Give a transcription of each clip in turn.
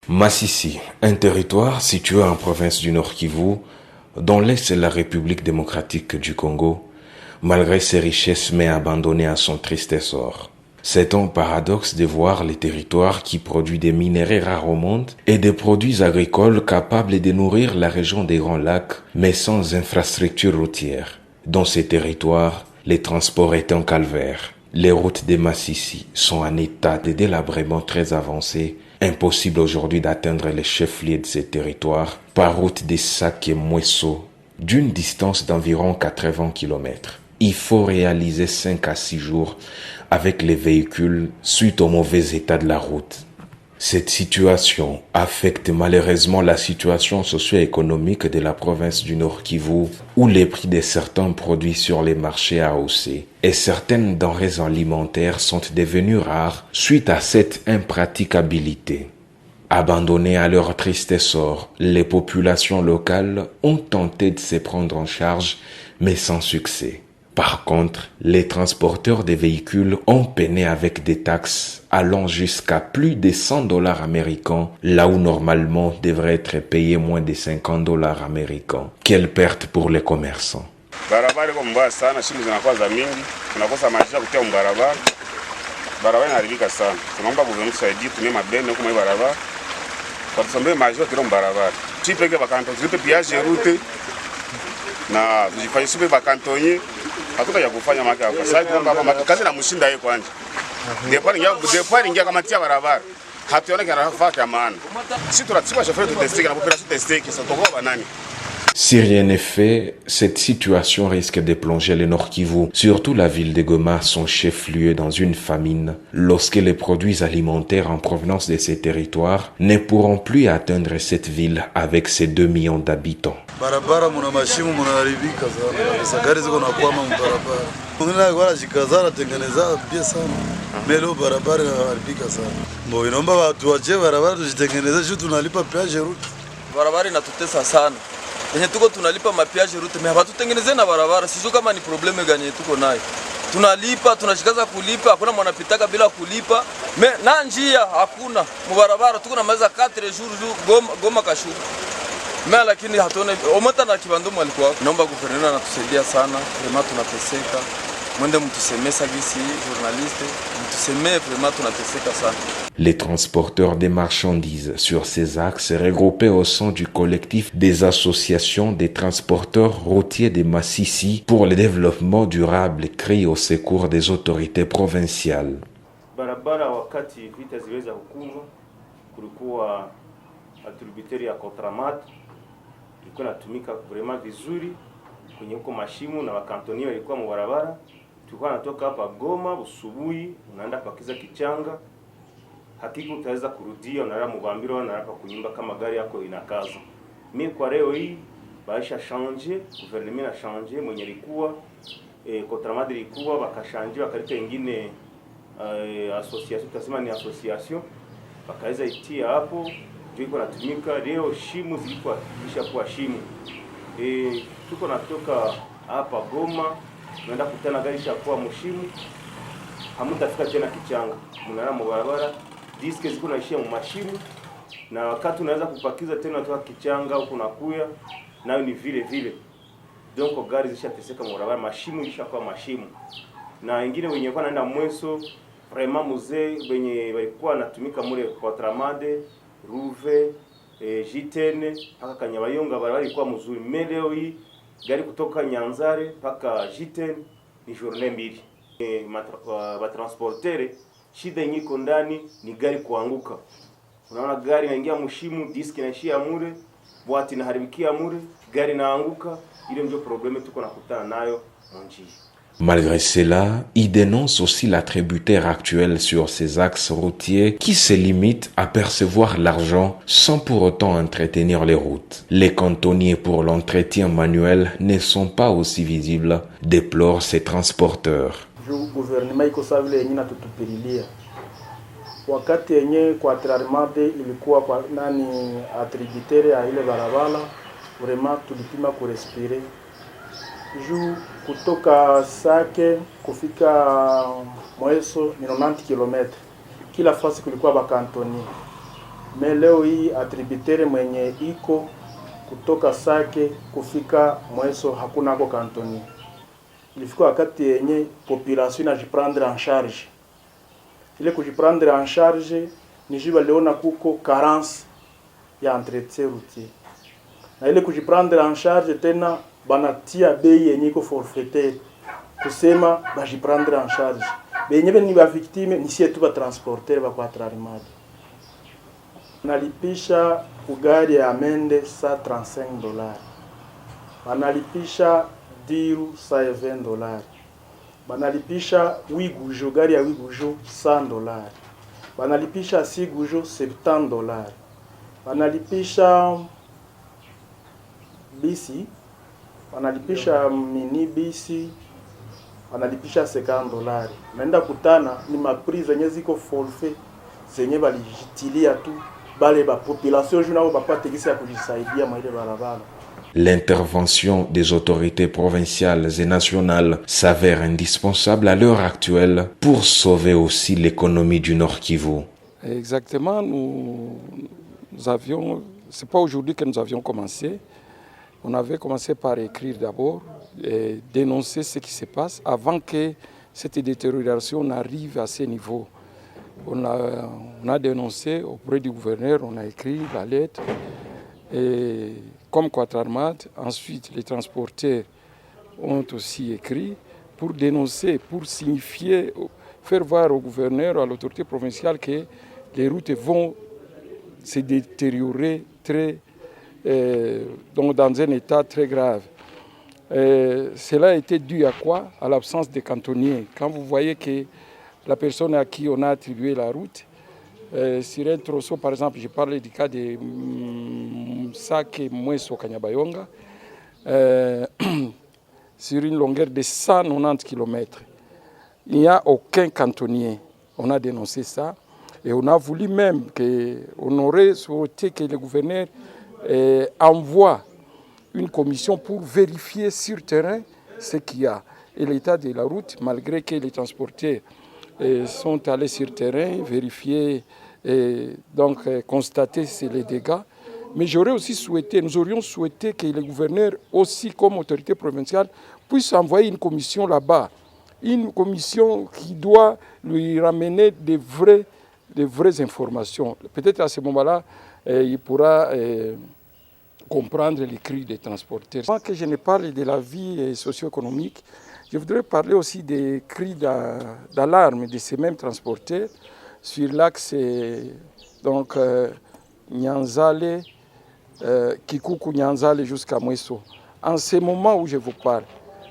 Masisi, un territoire situé en province du Nord Kivu, dans l'Est de la République démocratique du Congo, malgré ses richesses mais abandonné à son triste sort. C'est un paradoxe de voir les territoires qui produisent des minerais rares au monde et des produits agricoles capables de nourrir la région des Grands Lacs, mais sans infrastructure routière. Dans ces territoires, les transports étaient un calvaire. Les routes de Masisi sont en état de délabrement très avancé. Impossible aujourd'hui d'atteindre les chefs-lieux de ces territoires par route des Sacs et Mwesso d'une distance d'environ 80 km. Il faut réaliser 5 à 6 jours avec les véhicules suite au mauvais état de la route. Cette situation affecte malheureusement la situation socio-économique de la province du Nord Kivu, où les prix de certains produits sur les marchés a haussé et certaines denrées alimentaires sont devenues rares suite à cette impraticabilité. Abandonnées à leur triste sort, les populations locales ont tenté de se prendre en charge, mais sans succès. Par contre, les transporteurs des véhicules ont peiné avec des taxes allant jusqu'à plus de $100 américains, là où normalement devrait être payé moins de $50 américains. Quelle perte pour les commerçants. Barabara iko mbaya sana, shimu zinakuwa za mingi, tunakosa maji ya kutia mbarabara. Barabara inaharibika sana. Tunaomba gouvernement tusaidie tumie mabene huko barabara. Kwa tusombe maji kwa barabara. Chipeke bakanto, zipe piaje route na tujifanye super bakantonye. Hatuka ya kufanya maki hapo. Sasa kwamba kazi na mshinda yeye kwanza. Depo ingia kama tia barabara. Hatuone kana nafaa ya maana. Sisi tunatiba chauffeur de tester na population tester qui sont kwa banani. Si rien n'est fait, cette situation risque de plonger le Nord Kivu, surtout la ville de Goma, son chef-lieu, dans une famine, lorsque les produits alimentaires en provenance de ces territoires ne pourront plus atteindre cette ville avec ses 2 millions d'habitants. Barabara muna mashimu munaharibika sana. Gari ziko nakwama mbarabara. Mungina kwa jikazara tengeneza pia sana. Melo barabara inaharibika sana. Mbo inaomba watu wache barabara tujitengeneze juu tunalipa peage route. Barabara inatutesa sana. Yenye tuko tunalipa mapiaje route mais hatutengeneze na barabara. Sijui kama ni probleme gani tuko nayo. Tunalipa, tunashikaza kulipa, hakuna mwanapitaka bila kulipa. Na njia hakuna. Mubarabara tuko na maliza 4 jours Goma Kashuku. Lakini hatuone omata na kibandomo alikuwa. Naomba guverneur anatusaidia sana. Vraiment tunateseka. Mwende mtusemee sagisi journaliste, mtusemee vraiment tunateseka sana. Les transporteurs des marchandises sur ces axes regroupés au sein du collectif des associations des transporteurs routiers de Masisi pour le développement durable crient au secours des autorités provinciales. Barabara wakati vita ziweza hukumu kulikuwa atributeri ya Kotramat ilikuwa inatumika vraiment vizuri kwenye huko mashimu na wakantoni walikuwa mbarabara. Tulikuwa natoka hapa Goma usubuhi unaenda pakiza Kichanga, hakika utaweza kurudia unalala Mubambiro na hapa kunyumba kama gari yako inakaza. Mimi kwa leo hii baisha changer, gouvernement na changer mwenye ilikuwa Kotramat ilikuwa bakashanjia wakaleta nyingine association, tutasema ni association bakaweza itia hapo ndio iko natumika leo. Shimu zilikuwa kisha shimu tuko natoka hapa Goma tunaenda kutana gari shakuwa mshimu, hamutafika tena Kichanga, mnalala mbarabara, diske ziko naishia mmashimu, na wakati unaweza kupakiza tena toka Kichanga huko nakuya nayo ni vile vile. Donc gari zishateseka mbarabara, mashimu ishakuwa mashimu. Na wengine wenye kwa naenda Mweso vraiment muzee wenye walikuwa natumika mule kwa Tramade, Ruve, Jitene mpaka Kanyabayonga barabara ilikuwa mzuri. Leo hii gari kutoka Nyanzare mpaka Jitene ni journée mbili. Ba transportere shida nyiko ndani ni gari kuanguka. Unaona gari inaingia mshimu, diski inaishia mure, bwati inaharibikia mure, gari inaanguka. Ile ndio probleme tuko nakutana nayo njia. Malgré cela, il dénonce aussi la tributaire actuelle sur ces axes routiers qui se limitent à percevoir l'argent sans pour autant entretenir les routes. Les cantonniers pour l'entretien manuel ne sont pas aussi visibles, déplorent ces transporteurs. Le gouvernement iko sawa vile yenyewe natutupililia. Wakati yenyewe kwa Tramade ilikuwa kwa nani attributaire ya ile barabara, vraiment tulipima kurespire. Juu kutoka Sake kufika Mweso ni 90 km. Kila fasi kulikuwa bakantoni. Me leo hii attributaire mwenye iko kutoka Sake kufika Mweso hakuna ko kantoni. Ilifika wakati yenye population inajiprendre en charge. Ile kujiprendre en charge ni jiba leona kuko carence ya entretien routier. Na ile kujiprendre en charge tena banatia bei yenye iko forfaitaire. Kusema bajiprendre en charge. Benye ni ba victime ni sie tu ba transporter ba kwa trarimadi. Nalipisha ugari ya amende $135. Banalipisha diru $20. Banalipisha wigujo, gari ya wigujo $100. Banalipisha sigujo $70. Banalipisha bisi, banalipisha mini bisi, banalipisha $50. Naenda kutana ni mapri zenye ziko forfait zenye balijitilia tu bale ba population junao bapate kisi ya kujisaidia maile barabara. L'intervention des autorités provinciales et nationales s'avère indispensable à l'heure actuelle pour sauver aussi l'économie du Nord Kivu. Exactement, nous avions, c'est pas aujourd'hui que nous avions commencé. On avait commencé par écrire d'abord et dénoncer ce qui se passe avant que cette détérioration n'arrive à ce niveau. On a dénoncé auprès du gouverneur, on a écrit la lettre. Et comme Quatrarmad, ensuite les transporteurs ont aussi écrit pour dénoncer, pour signifier, faire voir au gouverneur, à l'autorité provinciale que les routes vont se détériorer donc dans un état très grave. Cela a été dû à quoi? À l'absence de cantonniers. Quand vous voyez que la personne à qui on a attribué la route, sur un tronçon, par exemple, je parle du cas de Sake Mweso Kanyabayonga, sur une longueur de 190 km. Il n'y a aucun cantonnier. On a dénoncé ça et on a voulu même qu'on aurait souhaité que le gouverneur envoie une commission pour vérifier sur terrain ce qu'il y a. Et l'état de la route, malgré que les transporteurs sont allés sur terrain, vérifier et donc constater les dégâts. Mais j'aurais aussi souhaité, nous aurions souhaité que le gouverneur, aussi comme autorité provinciale, puisse envoyer une commission là-bas. Une commission qui doit lui ramener des vraies informations. Peut-être à ce moment-là, il pourra comprendre les cris des transporteurs. Avant que je ne parle de la vie socio-économique, je voudrais parler aussi des cris d'alarme de ces mêmes transporteurs sur l'axe Nyanzale, Kikuku Nyanzale jusqu'à Mweso. En ce moment où je vous parle,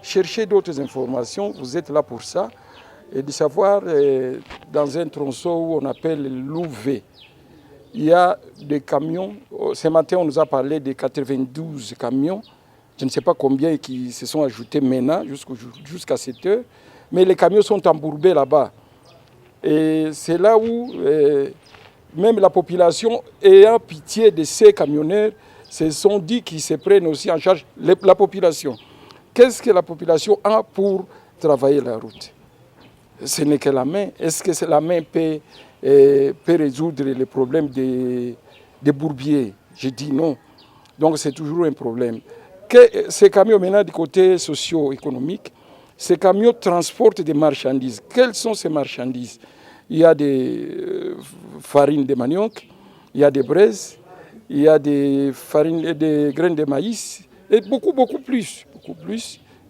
cherchez d'autres informations, vous êtes là pour ça, et de savoir dans un tronçon où on appelle Louvé, il y a des camions. Ce matin, on nous a parlé de 92 camions. Je ne sais pas combien qui se sont ajoutés maintenant jusqu'à cette heure. Mais les camions sont embourbés là-bas. Et c'est là où même la population, ayant pitié de ces camionneurs, se sont dit qu'ils se prennent aussi en charge la population. Qu'est-ce que la population a pour travailler la route? Ce n'est que la main. Est-ce que la main peut résoudre les problèmes des bourbiers? Je dis non. Donc c'est toujours un problème. Que ces camions, maintenant du côté socio-économique, ces camions transportent des marchandises. Quelles sont ces marchandises? Il y a des farines de manioc, il y a des braises, il y a des farines et des graines de maïs, et beaucoup plus,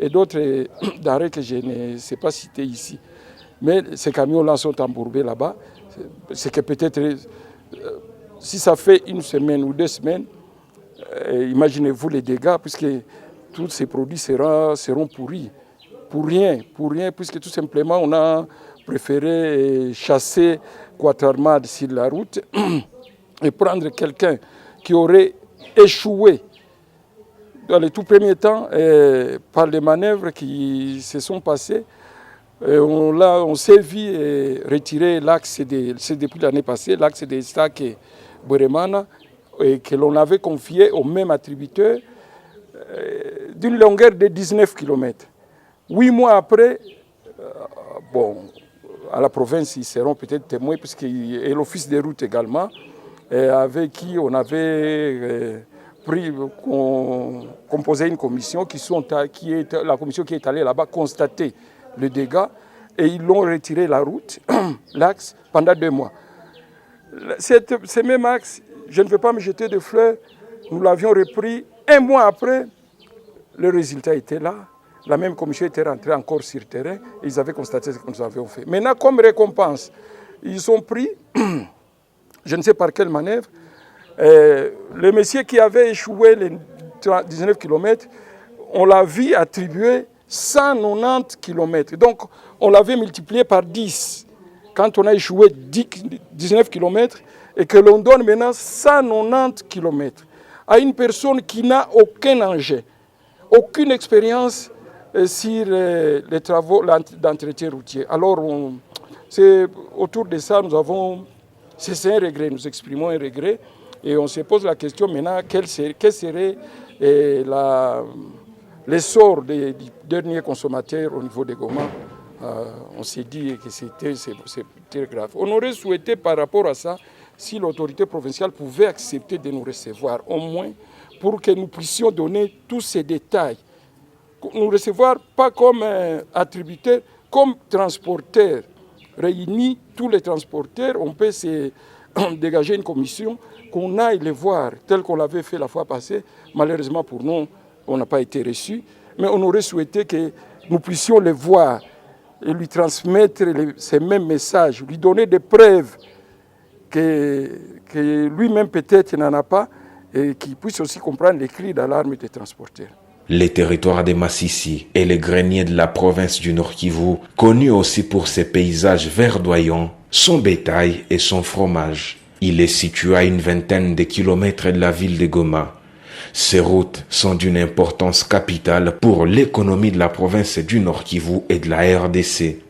et d'autres denrées que je ne sais pas citer ici. Mais ces camions-là sont embourbés là-bas. C'est que peut-être, si ça fait une semaine ou 2 semaines, imaginez-vous les dégâts, puisque tous ces produits seront pourris. Pour rien, puisque tout simplement on a préféré chasser Quatrarmad sur la route et prendre quelqu'un qui aurait échoué dans les tout premiers temps par les manœuvres qui se sont passées. On s'est vu retirer l'axe, c'est depuis l'année passée, l'axe de Sake et Bweremana, et que l'on avait confié au même attributeur d'une longueur de 19 km. 8 mois après, à la province, ils seront peut-être témoins, et l'office des routes également, avec qui on avait composé une commission la commission qui est allée là-bas constater le dégât et ils l'ont retiré la route, l'axe, pendant 2 mois. Ce même axe, je ne veux pas me jeter de fleurs, nous l'avions repris 1 mois après, le résultat était là. La même commission était rentrée encore sur le terrain et ils avaient constaté ce que nous avions fait. Maintenant, comme récompense, ils ont pris, je ne sais par quelle manœuvre, le monsieur qui avait échoué les 19 km, on l'a vu attribuer 190 km. Donc, on l'avait multiplié par 10 quand on a échoué 19 km et que l'on donne maintenant 190 km à une personne qui n'a aucun enjeu, aucune expérience sur les travaux d'entretien routier. Alors, c'est autour de ça, c'est un regret, nous exprimons un regret et on se pose la question maintenant, quel serait l'essor des derniers consommateurs au niveau de Goma. On s'est dit que c'était grave. On aurait souhaité par rapport à ça, si l'autorité provinciale pouvait accepter de nous recevoir, au moins pour que nous puissions donner tous ces détails. Nous recevoir pas comme attributaires, comme transporteurs. Réunis tous les transporteurs, on peut se dégager une commission, qu'on aille les voir tel qu'on l'avait fait la fois passée. Malheureusement pour nous, on n'a pas été reçus, mais on aurait souhaité que nous puissions les voir et lui transmettre ces mêmes messages, lui donner des preuves que lui-même peut-être n'en a pas et qu'il puisse aussi comprendre les cris d'alarme des transporteurs. Les territoires de Massissi et les greniers de la province du Nord Kivu, connus aussi pour ses paysages verdoyants, son bétail et son fromage. Il est situé à une 20aine de kilomètres de la ville de Goma. Ces routes sont d'une importance capitale pour l'économie de la province du Nord Kivu et de la RDC.